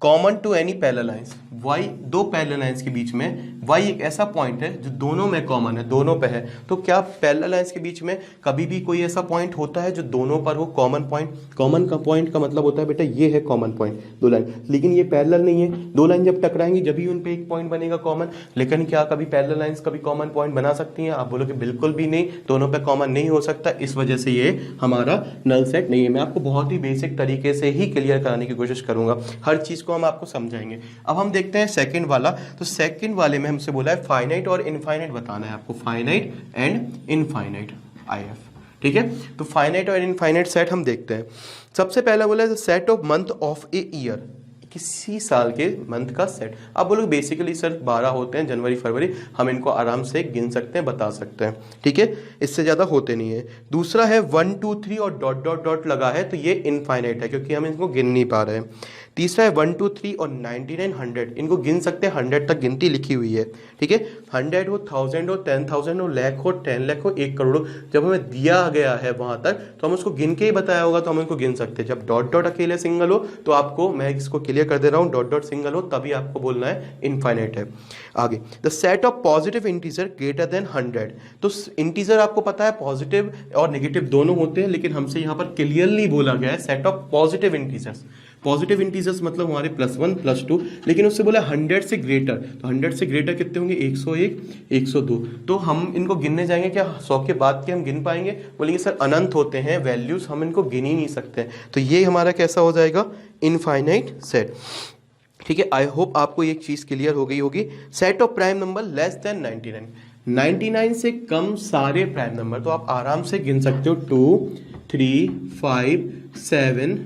common to any parallel lines. y, दो पैरेलल लाइंस के बीच में y एक ऐसा पॉइंट है जो दोनों में कॉमन है, दोनों पे है। तो क्या पैरेलल लाइंस के बीच में कभी भी कोई ऐसा पॉइंट होता है जो दोनों पर हो? Common point. कॉमन का पॉइंट का मतलब होता है बेटा ये है कॉमन पॉइंट, दो लाइन, लेकिन ये पैरेलल नहीं है। दो लाइन जब टकराएंगी जब ही उन पे एक पॉइंट बनेगा कॉमन। लेकिन क्या कभी पैरेलल लाइंस कभी कॉमन पॉइंट बना सकती हैं? आप बोलोगे बिल्कुल भी नहीं, दोनों पे कॉमन नहीं हो सकता, इस वजह से ये हमारा नल सेट नहीं है। मैं आपको बहुत ही बेसिक तरीके से ही क्लियर कराने की कोशिश करूंगा, हर चीज को हम आपको समझाएंगे। अब हम देखते हैं सेकंड वाला। तो सेकंड वाले में हमसे बोला है फाइनाइट और इनफाइनाइट बताना है आपको, फाइनाइट एंड इनफाइनाइट, IF। ठीक है, तो फाइनाइट और इनफाइनाइट सेट हम देखते हैं। सबसे पहला बोला है set of month of a year, किसी साल के मंथ का सेट। अब बोलो बेसिकली सर 12 होते हैं, जनवरी फरवरी, हम इनको आराम से गिन सकते हैं, बता सकते हैं। ठीक है, इससे ज्यादा होते नहीं है। दूसरा है 1 2 3 और डॉट डॉट डॉट लगा है, तो ये इनफाइनाइट है क्योंकि हम इनको गिन नहीं पा रहे हैं। तीसरा है 1 2 3 और 99 100, इनको गिन सकते हैं, 100 तक गिनती लिखी हुई है। ठीक है, 100 हो, 1000 हो, 10,000 हो, लाख हो, 10 लाख हो, 1 करोड़ हो, जब हमें दिया गया है वहां तक तो हम उसको गिन के ही बताया होगा, तो हम इनको गिन सकते हैं। जब डॉट डॉट अकेले सिंगल हो तो आपको, मैं इसको क्लियर कर दे रहा हूं, डॉट डॉट सिंगल हो तभी आपको बोलना है इनफाइनाइट है। आगे the set of positive integer greater than 100। तो इंटीजर आपको पता है पॉजिटिव और नेगेटिव दोनों होते हैं, लेकिन हमसे यहाँ पर क्लियरली बोला गया है set of positive integers. Positive integers मतलब हमारे +1 +2, लेकिन उससे बोला 100 से ग्रेटर, तो 100 से ग्रेटर कितने होंगे? 101 102। तो हम इनको गिनने जाएंगे, क्या 100 के बाद के हम गिन पाएंगे? बोलेंगे सर अनंत होते हैं वैल्यूज, हम इनको गिन ही नहीं सकते। तो ये हमारा कैसा हो जाएगा? Infinite set. ठीक है, आई होप आपको एक चीज क्लियर हो गई होगी। Set of prime number less than 99, 99 से कम सारे प्राइम नंबर, तो आप आराम से गिन सकते हो 2 3 5 7।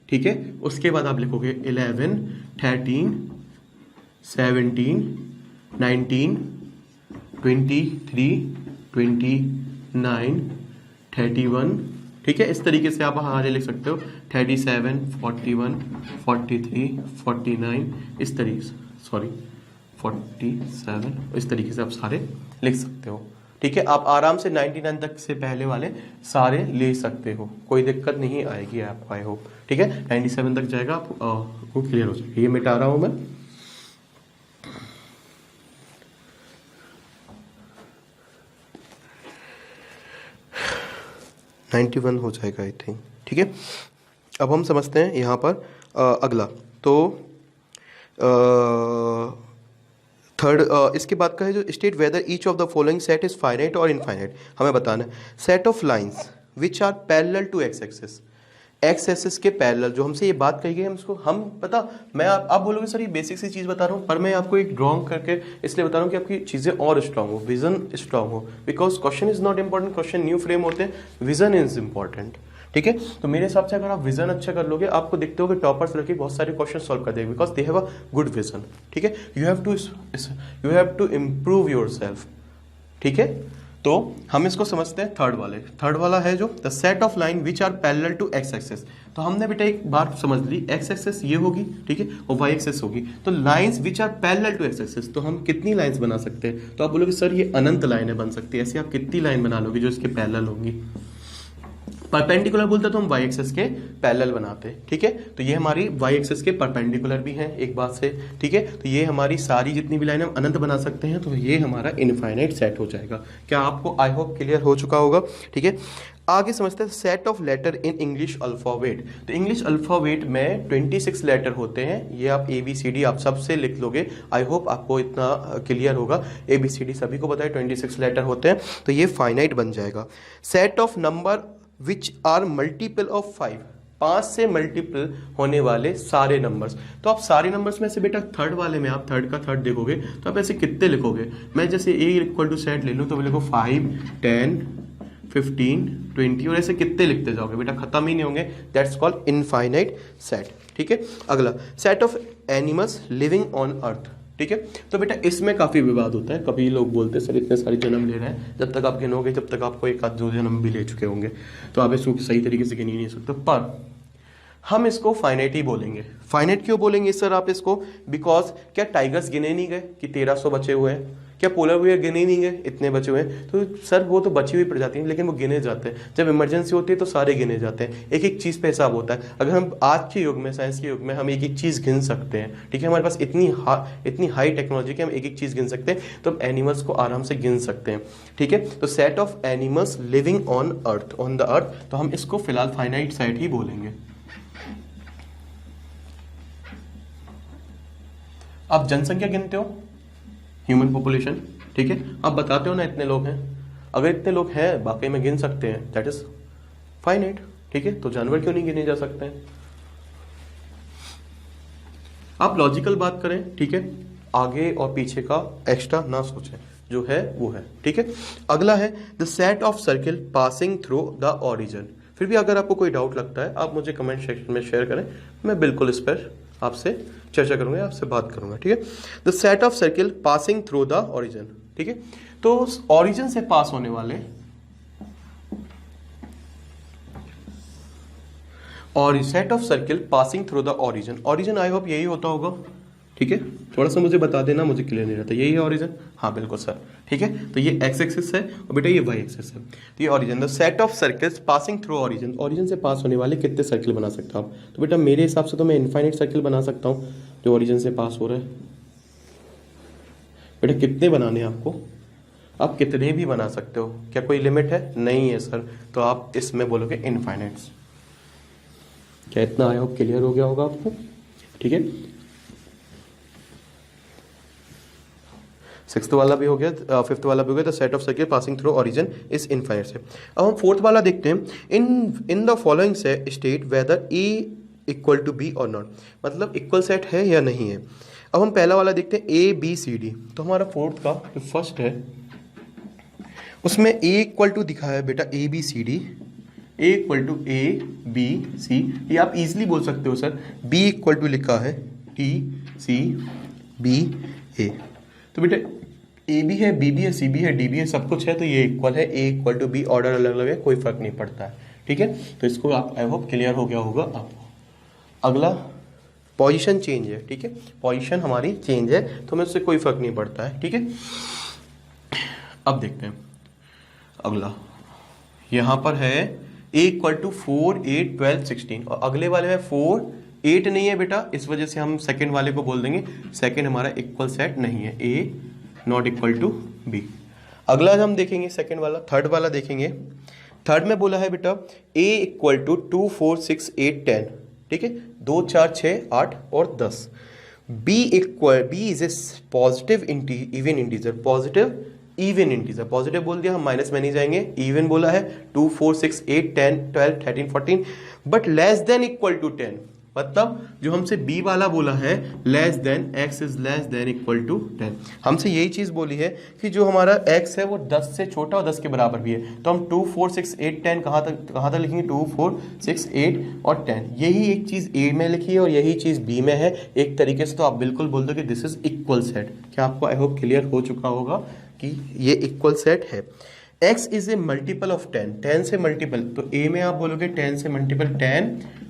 ठीक है, उसके बाद आप लिखोगे 11 13 17 19 23 29 31। ठीक है, इस तरीके से आप आगे लिख सकते हो 37 41 43 49, इस तरीके से, सॉरी 47, इस तरीके से आप सारे लिख सकते हो। ठीक है, आप आराम से 99 तक से पहले वाले सारे ले सकते हो, कोई दिक्कत नहीं आएगी आपको, आई होप। ठीक है, 97 तक जाएगा, आपको क्लियर हो जाएगा। ये मिटा रहा हूं मैं। $91 हो जाएगा आई थिंक। ठीक है, अब हम समझते हैं यहाँ पर अगला। तो थर्ड इसके बाद का है जो state whether each of the following set is finite और इनफाइनाइट, हमें बताना है। Set of lines which are parallel to x axis, x axis के पैरेलल, जो हमसे ये बात कही गई है हमको हम पता, मैं आप बोलोगे सर ये बेसिक सी चीज़ बता रहा हूँ, पर मैं आपको एक ड्रॉइंग करके इसलिए बता रहा हूँ कि आपकी चीज़ें और स्ट्रांग हो, विजन स्ट्रांग हो, because question is not important, question new frame होते हैं, विजन इज इंपॉर्टेंट। ठीक है, तो मेरे हिसाब से अगर आप विजन अच्छा कर लोगे, आपको देखते हो कि टॉपर्स लड़के बहुत सारे क्वेश्चन सॉल्व कर देंगे, because they have a good vision. ठीक है, you have to improve yourself. ठीक है, तो हम इसको समझते हैं थर्ड वाला है जो the set of line which are parallel to x axis. तो हमने बेटा एक बार समझ ली, एक्स एक्सिस ये होगी, ठीक है, और वाई एक्सिस होगी, तो lines which are parallel to x axis, तो हम कितनी लाइंस बना सकते हैं? तो आप बोलोगे सर ये अनंत लाइनें बन सकती है, ऐसे आप कितनी लाइन बना लोगे जो इसके पैरेलल होंगी? परपेंडिकुलर बोलते तो हम वाई एक्सिस के पैरेलल बनाते हैं। ठीक है, तो ये हमारी वाई एक्सिस के परपेंडिकुलर भी हैं एक बात से। ठीक है, तो ये हमारी सारी जितनी भी लाइनें हम अनंत बना सकते हैं, तो ये हमारा इनफाइनाइट सेट हो जाएगा। क्या आपको आई होप क्लियर हो चुका होगा? ठीक है, आगे समझते हैं set of letter in English alphabet. तो इंग्लिश अल्फाबेट में 26 लेटर होते हैं, ये आप ABCD आप सबसे लिख लोगे, आई होप आपको इतना क्लियर होगा। ABCD सभी को पता है 26 लेटर होते हैं, तो ये फाइनाइट बन जाएगा। Set of number which are multiple of 5, 5 से मल्टीपल होने वाले सारे नंबर्स। तो आप सारे नंबर्स में से बेटा थर्ड वाले में आप थर्ड का थर्ड देखोगे तो आप ऐसे कितने लिखोगे? मैं जैसे ए इक्वल टू सेट ले लूँ तो लिखो 5, 10, 15, 20 और ऐसे कितने लिखते जाओगे बेटा, खत्म ही नहीं होंगे। That's called infinite set. ठीक है, अगला set of animals living on earth. ठीक है, तो बेटा इसमें काफ़ी विवाद होता है, कभी लोग बोलते हैं सर इतने सारे जन्म ले रहे हैं, जब तक आप गिनोगे जब तक आपको एक आध दो जन्म भी ले चुके होंगे, तो आप इसको सही तरीके से गिन ही नहीं सकते। पर हम इसको फाइनाइट ही बोलेंगे। फाइनाइट क्यों बोलेंगे सर आप इसको? बिकॉज क्या टाइगर्स गिने नहीं गए कि 1300 बचे हुए हैं? क्या पोलर बियर गिने नहीं गए इतने बचे हुए हैं? तो सर वो तो बची हुई प्रजाति है, लेकिन वो गिने जाते हैं। जब इमरजेंसी होती है तो सारे गिने जाते हैं, एक एक चीज़ पे हिसाब होता है। अगर हम आज के युग में, साइंस के युग में हम एक एक चीज़ गिन सकते हैं, ठीक है, हमारे पास इतनी हाई टेक्नोलॉजी कि हम एक एक चीज़ गिन सकते हैं, तो हम एनिमल्स को आराम से गिन सकते हैं। ठीक है, तो set of animals living on the earth, तो हम इसको फिलहाल फाइनाइट सेट ही बोलेंगे। आप जनसंख्या गिनते हो, ह्यूमन पॉपुलेशन, ठीक है, आप बताते हो ना इतने लोग हैं, अगर इतने लोग हैं वाकई में गिन सकते हैं, दैट इज फाइनाइट। ठीक है, तो जानवर क्यों नहीं गिने जा सकते हैं? आप लॉजिकल बात करें, ठीक है, आगे और पीछे का एक्स्ट्रा ना सोचें, जो है वो है। ठीक है, अगला है the set of circle passing through the origin. फिर भी अगर आपको कोई डाउट लगता है आप मुझे कमेंट सेक्शन में शेयर करें, मैं बिल्कुल इस पर आपसे चर्चा करूंगा, आपसे बात करूंगा। ठीक है, the set of circle passing through the origin. ठीक है, तो ओरिजिन से पास होने वाले और set of circle passing through the origin. Origin I hope यही होता होगा। ठीक है, थोड़ा सा मुझे बता देना, मुझे क्लियर नहीं रहता। यही है ओरिजिन? हाँ बिल्कुल सर। ठीक है, तो ये एक्स एक्सिस है और बेटा ये वाई एक्सिस है, तो ये origin. The set of circles passing through origin, origin से पास होने वाले कितने सर्किल बना सकते हो आप? तो बेटा मेरे हिसाब से तो मैं इनफाइनाइट सर्किल बना सकता हूँ जो ओरिजिन से पास हो रहा है। बेटा कितने बनाने हैं आपको? आप कितने भी बना सकते हो, क्या कोई लिमिट है? नहीं है सर, तो आप इसमें बोलोगे इनफाइनाइट्स। क्या इतना आई होप क्लियर हो गया होगा आपको? ठीक है, सिक्स्थ वाला भी हो गया, फिफ्थ वाला भी हो गया। The set of circle passing through origin is infinite से। अब हम फोर्थ वाला देखते हैं। In the following say state whether A equal to B और नॉट, मतलब इक्वल सेट है या नहीं है। अब हम पहला वाला देखते हैं ABCD। तो हमारा फोर्थ का जो फर्स्ट है उसमें A इक्वल टू दिखा है बेटा ABCD, A equal to ABC, ये आप इजीली बोल सकते हो सर। B इक्वल टू लिखा है TCBA, तो बेटा ए भी है, बी भी है, सी भी है, डी भी है, सब कुछ है, तो ये इक्वल है। ए इक्वल टू बी, ऑर्डर अलग अलग है, कोई फर्क नहीं पड़ता है। ठीक है, तो इसको आप आई होप क्लियर हो गया होगा आपको। अगला पोजीशन चेंज है। ठीक है, पोजीशन हमारी चेंज है, तो हमें उससे कोई फर्क नहीं पड़ता है। ठीक है, अब देखते हैं अगला। यहाँ पर है ए इक्वल टू 4, 8, 12, 16 और अगले वाले में 4, 8 नहीं है बेटा, इस वजह से हम सेकंड वाले को बोल देंगे सेकंड हमारा इक्वल सेट नहीं है, ए नॉट इक्वल टू बी। अगला हम देखेंगे सेकंड वाला, थर्ड वाला देखेंगे। थर्ड में बोला है बेटा ए इक्वल टू 2, 4, 6, 8, 10। ठीक है, 2, 4, 6, 8 और 10। B is a positive even integer, positive even integer, positive बोल दिया हम माइनस में नहीं जाएंगे, इवन बोला है 2 4 6 8 10 12 13 14, but less than equal to 10, मतलब जो हमसे b वाला बोला है less than x is less than equal to 10, हमसे यही चीज बोली है कि जो हमारा x है वो 10 से छोटा और 10 के बराबर भी है, तो हम 2 4 6 8 10 कहाँ तक लिखेंगे, 2 4 6 8 और 10, यही एक चीज a में लिखी है और यही चीज b में है एक तरीके से, तो आप बिल्कुल बोल दो कि दिस इज इक्वल सेट। क्या आपको आई होप क्लियर हो चुका होगा कि ये इक्वल सेट है। x is A multiple of 10, 10 से मल्टीपल, तो a में आप बोलोगे 10 से मल्टीपल 10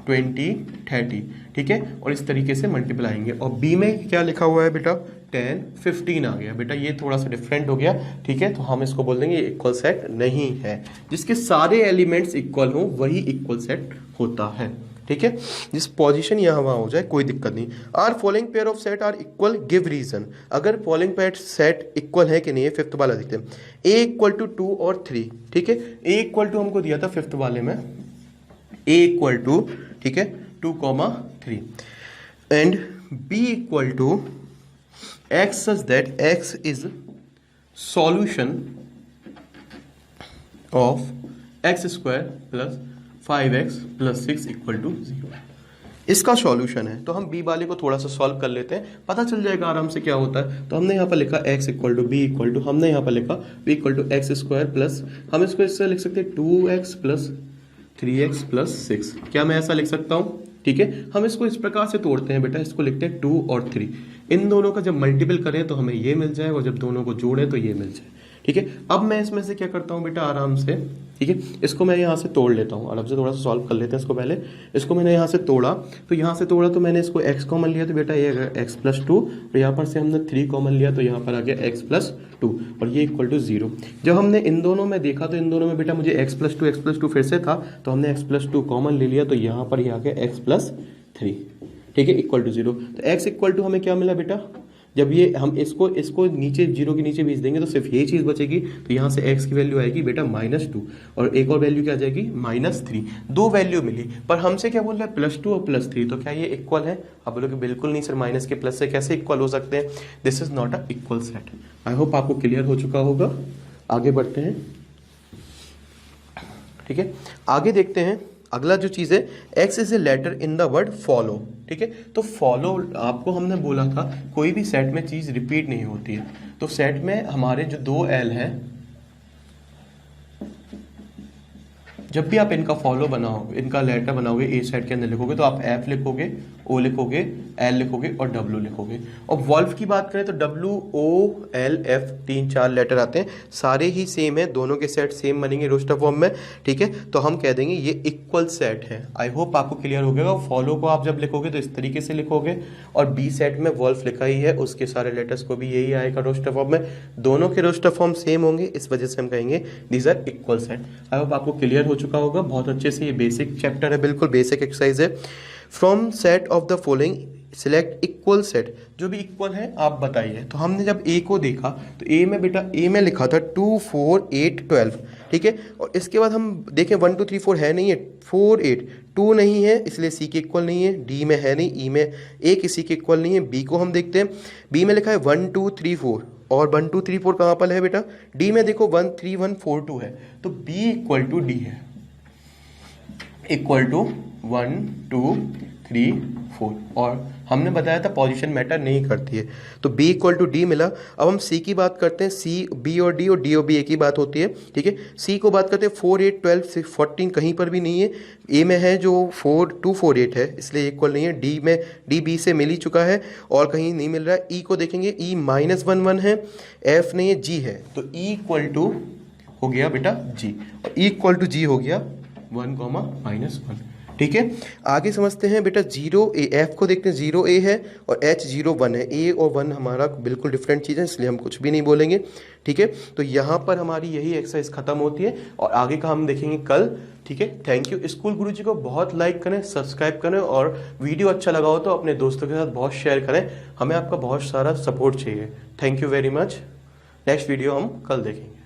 20 30, ठीक है, और इस तरीके से मल्टीपल आएंगे। और b में क्या लिखा हुआ है बेटा, 10 15 आ गया बेटा, ये थोड़ा सा डिफरेंट हो गया, ठीक है, तो हम इसको बोल देंगे इक्वल सेट नहीं है। जिसके सारे एलिमेंट्स इक्वल हो वही इक्वल सेट होता है, ठीक है, जिस पोजीशन यहाँ वहाँ हो जाए कोई दिक्कत नहीं। Are following pair of set are equal, give reason. अगर फॉलोइंग पेयर सेट इक्वल है कि नहीं है, फिफ्थ वाला देखते हैं, ए इक्वल टू 2 और 3, ठीक है, ए इक्वल टू हमको दिया था फिफ्थ वाले में, ए इक्वल टू, ठीक है, 2,3 and B equal to x such that x is solution of x square plus 5x plus 6 equal to 0, इसका सॉल्यूशन है। तो हम b वाले को थोड़ा सा सॉल्व कर लेते हैं, पता चल जाएगा आराम से क्या होता है। तो हमने यहाँ पर लिखा x equal to B equal to, हमने यहाँ पर लिखा b equal to x square plus, हम इसको इससे लिख सकते हैं 2x प्लस 3x प्लस 6, क्या मैं ऐसा लिख सकता हूँ, ठीक है। हम इसको इस प्रकार से तोड़ते हैं बेटा, इसको लिखते हैं 2 और 3, इन दोनों का जब मल्टीपल करें तो हमें ये मिल जाए और जब दोनों को जोड़ें तो ये मिल जाए, ठीक है। अब मैं इसमें से क्या करता हूँ बेटा, आराम से, ठीक है, इसको मैं यहाँ से तोड़ लेता हूँ, आराम से थोड़ा सा सॉल्व कर लेते हैं इसको। पहले इसको मैंने यहाँ से तोड़ा, तो यहाँ से तोड़ा तो मैंने इसको x कॉमन लिया, तो बेटा ये x प्लस 2, और यहाँ पर से हमने 3 कॉमन लिया, तो यहाँ पर आ गया x प्लस 2 और ये इक्वल टू 0। जब हमने इन दोनों में देखा तो इन दोनों में बेटा मुझे x प्लस 2 फिर से था, तो हमने x प्लस 2 कॉमन ले लिया, तो यहाँ पर ये आ गया x प्लस 3, ठीक है, इक्वल टू 0। तो x इक्वल टू हमें क्या मिला बेटा, जब ये हम इसको नीचे 0 के नीचे भेज देंगे तो सिर्फ ये चीज़ बचेगी, तो यहाँ से x की वैल्यू आएगी बेटा -2 और एक और वैल्यू क्या आ जाएगी -3, दो वैल्यू मिली। पर हमसे क्या बोल रहा है, +2 और +3, तो क्या ये इक्वल है? आप बोलोगे बिल्कुल नहीं सर, माइनस के प्लस से कैसे इक्वल हो सकते हैं, this is not a equal set. I hope आपको क्लियर हो चुका होगा। आगे बढ़ते हैं, ठीक है, आगे देखते हैं। अगला जो चीज़ है, x is a letter in the word follow, ठीक है। तो फॉलो आपको हमने बोला था कोई भी सेट में चीज़ रिपीट नहीं होती है, तो सेट में हमारे जो 2 L है, जब भी आप इनका फॉलो बनाओगे, इनका लेटर बनाओगे, ए सेट के अंदर लिखोगे तो आप F लिखोगे, O लिखोगे, L लिखोगे और W लिखोगे। और वॉल्व की बात करें तो W, O, L, F 3-4 letter आते हैं, सारे ही सेम है, दोनों के सेट सेम बनेंगे रोस्टर फॉर्म में, ठीक है। तो हम कह देंगे ये इक्वल सेट है। आई होप आपको क्लियर हो गया। फॉलो को आप जब लिखोगे तो इस तरीके से लिखोगे, और बी सेट में वॉल्व लिखा ही है, उसके सारे लेटर्स को भी यही आएगा रोस्टर फॉर्म में, दोनों के रोस्टर फॉर्म सेम होंगे, इस वजह से हम कहेंगे these are equal set. I hope आपको क्लियर हो चुका होगा बहुत अच्छे से। ये बेसिक चैप्टर है, बिल्कुल बेसिक एक्सरसाइज है। From set of the following select equal set, जो भी इक्वल है आप बताइए। तो हमने जब ए को देखा तो ए में बेटा, ए में लिखा था 2 4 8 12, ठीक है। और इसके बाद हम देखें 1 2 3 4 है नहीं है, 4 8 2 नहीं है, इसलिए सी के इक्वल नहीं है, डी में है नहीं, ई में ए किसी के इक्वल नहीं है। बी को हम देखते हैं, बी में लिखा है 1 2 3 4, और 1 2 3 4 कहाँ पर है बेटा, डी में देखो 1 3 1 4 2 है, तो बी इक्वल टू डी है, इक्वल टू 1 2 3 4, और हमने बताया था पोजीशन मैटर नहीं करती है, तो B इक्वल टू डी मिला। अब हम C की बात करते हैं, C B और D और D और B एक ही बात होती है, ठीक है। C को बात करते हैं 4 8 12 14 कहीं पर भी नहीं है, A में है जो 2 4 8 है, इसलिए इक्वल नहीं है। D में D B से मिल ही चुका है और कहीं नहीं मिल रहा है। E को देखेंगे, E -1 1 है, F नहीं है, G है, तो E इक्वल टू हो गया बेटा G, और E इक्वल टू G हो गया 1, -1, ठीक है। आगे समझते हैं बेटा 0 A, F को देखते हैं 0 A है और H 0 1 है, A और 1 हमारा बिल्कुल डिफरेंट चीज़ है, इसलिए हम कुछ भी नहीं बोलेंगे, ठीक है। तो यहाँ पर हमारी यही एक्सरसाइज खत्म होती है और आगे का हम देखेंगे कल, ठीक है। Thank you. स्कूल गुरुजी को बहुत लाइक करें, सब्सक्राइब करें, और वीडियो अच्छा लगा हो तो अपने दोस्तों के साथ बहुत शेयर करें, हमें आपका बहुत सारा सपोर्ट चाहिए। Thank you very much. Next video हम कल देखेंगे।